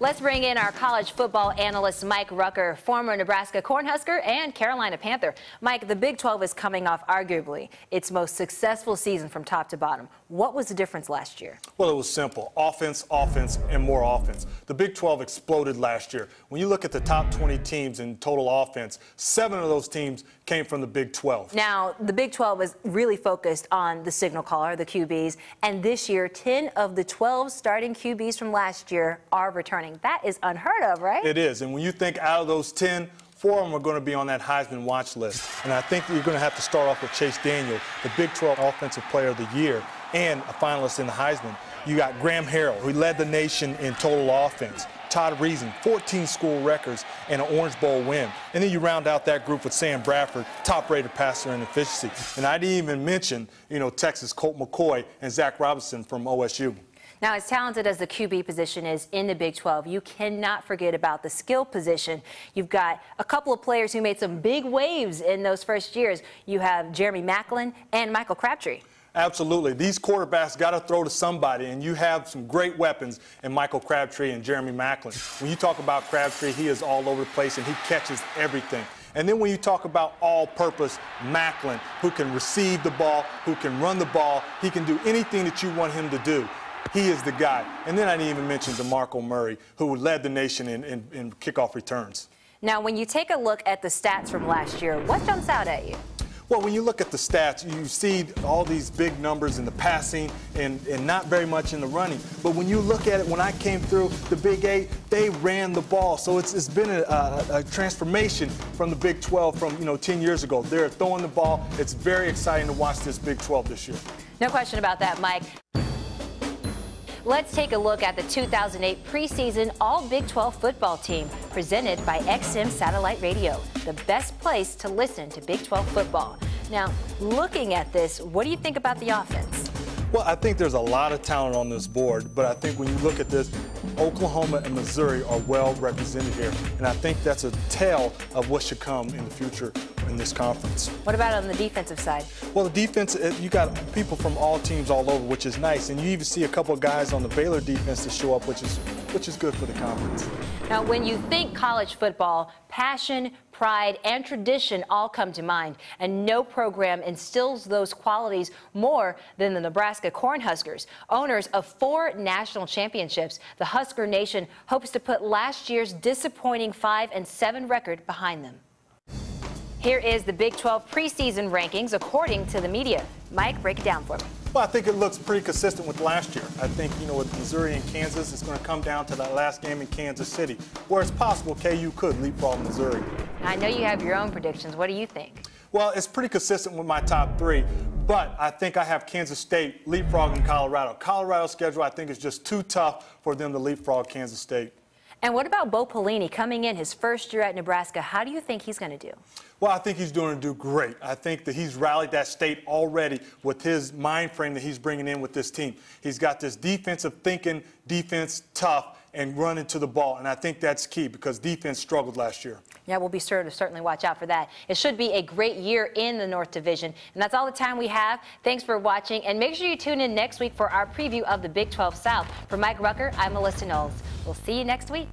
Let's bring in our college football analyst, Mike Rucker, former Nebraska Cornhusker and Carolina Panther. Mike, the Big 12 is coming off arguably its most successful season from top to bottom. What was the difference last year? Well, it was simple. Offense, offense, and more offense. The Big 12 exploded last year. When you look at the top 20 teams in total offense, 7 of those teams came from the Big 12. Now, the Big 12 is really focused on the signal caller, the QBs, and this year, 10 of the 12 starting QBs from last year are returning. That is unheard of, right? It is. And when you think out of those 10, 4 of them are going to be on that Heisman watch list. And I think you're going to have to start off with Chase Daniel, the Big 12 Offensive Player of the Year, and a finalist in the Heisman. You got Graham Harrell, who led the nation in total offense. Todd Reason, 14 school records and an Orange Bowl win. And then you round out that group with Sam Bradford, top-rated passer in efficiency. And I didn't even mention, Texas' Colt McCoy and Zach Robinson from OSU. Now, as talented as the QB position is in the Big 12, you cannot forget about the skill position. You've got a couple of players who made some big waves in those first years. You have Jeremy Maclin and Michael Crabtree. Absolutely. These quarterbacks got to throw to somebody, and you have some great weapons in Michael Crabtree and Jeremy Maclin. When you talk about Crabtree, he is all over the place, and he catches everything. And then when you talk about all-purpose Maclin, who can receive the ball, who can run the ball, he can do anything that you want him to do. He is the guy. And then I didn't even mention DeMarco Murray, who led the nation in kickoff returns. Now, when you take a look at the stats from last year, what jumps out at you? Well, when you look at the stats, you see all these big numbers in the passing and not very much in the running. But when you look at it, when I came through the Big 8, they ran the ball. So it's been a transformation from the Big 12 from 10 years ago. They're throwing the ball. It's very exciting to watch this Big 12 this year. No question about that, Mike. Let's take a look at the 2008 preseason All-Big 12 football team presented by XM Satellite Radio, the best place to listen to Big 12 football. Now, looking at this, what do you think about the offense? Well, I think there's a lot of talent on this board, but I think when you look at this, Oklahoma and Missouri are well represented here, and I think that's a tale of what should come in the future in this conference. What about on the defensive side? Well, the defense, you got people from all teams all over, which is nice, and you even see a couple of guys on the Baylor defense to show up, which is good for the conference. Now, when you think college football, passion, pride, and tradition all come to mind, and no program instills those qualities more than the Nebraska Cornhuskers. Owners of 4 national championships, the Husker Nation hopes to put last year's disappointing 5-7 record behind them. Here is the Big 12 preseason rankings according to the media. Mike, break it down for me. Well, I think it looks pretty consistent with last year. I think, with Missouri and Kansas, it's going to come down to that last game in Kansas City, where it's possible KU could leapfrog Missouri. I know you have your own predictions. What do you think? Well, it's pretty consistent with my top 3, but I think I have Kansas State leapfrogging Colorado. Colorado's schedule, I think, is just too tough for them to leapfrog Kansas State. And what about Bo Pelini coming in his first year at Nebraska? How do you think he's going to do? Well, I think he's going to do great. I think that he's rallied that state already with his mind frame that he's bringing in with this team. He's got this defensive thinking, defense tough, and running to the ball. And I think that's key because defense struggled last year. Yeah, we'll be sure to certainly watch out for that. It should be a great year in the North Division. And that's all the time we have. Thanks for watching. And make sure you tune in next week for our preview of the Big 12 South. For Mike Rucker, I'm Melissa Knowles. We'll see you next week.